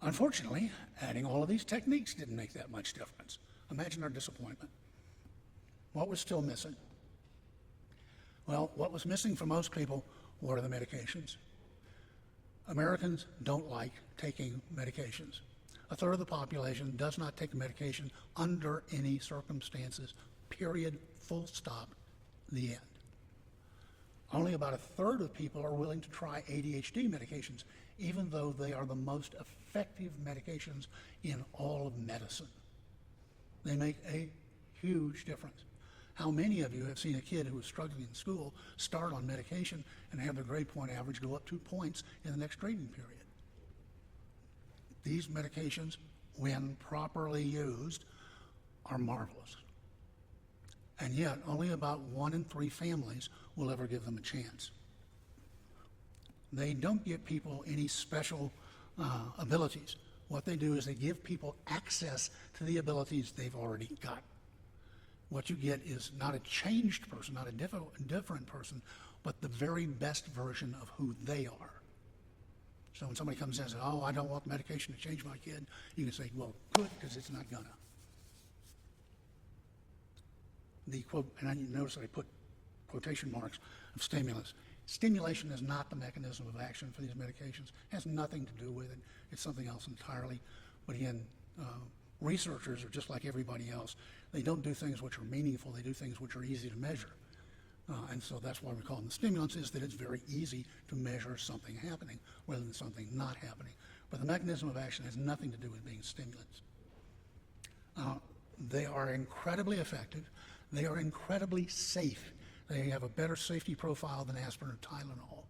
Unfortunately, adding all of these techniques didn't make that much difference. Imagine our disappointment. What was still missing? Well, what was missing for most people were the medications. Americans don't like taking medications. A third of the population does not take medication under any circumstances, period, full stop, the end. Only about a third of people are willing to try ADHD medications, even though they are the most effective medications in all of medicine. They make a huge difference. How many of you have seen a kid who is struggling in school start on medication and have their grade point average go up 2 points in the next grading period? These medications, when properly used, are marvelous. And yet, only about 1 in 3 families will ever give them a chance. They don't give people any special abilities. What they do is they give people access to the abilities they've already got. What you get is not a changed person, not a different person, but the very best version of who they are. So when somebody comes in and says, oh, I don't want medication to change my kid, you can say, well, good, because it's not gonna. The quote, and I notice that I put quotation marks of stimulants. Stimulation is not the mechanism of action for these medications. It has nothing to do with it. It's something else entirely. But again, researchers are just like everybody else. They don't do things which are meaningful. They do things which are easy to measure. And so that's why we call them stimulants, is that it's very easy to measure something happening rather than something not happening. But the mechanism of action has nothing to do with being stimulants. They are incredibly effective. They are incredibly safe. They have a better safety profile than aspirin or Tylenol.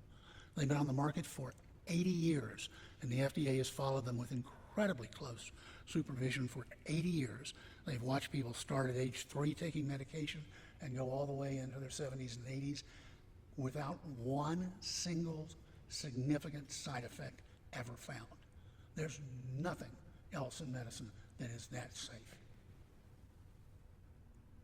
They've been on the market for 80 years, and the FDA has followed them with incredibly close supervision for 80 years. They've watched people start at age 3 taking medication and go all the way into their 70s and 80s without one single significant side effect ever found. There's nothing else in medicine that is that safe.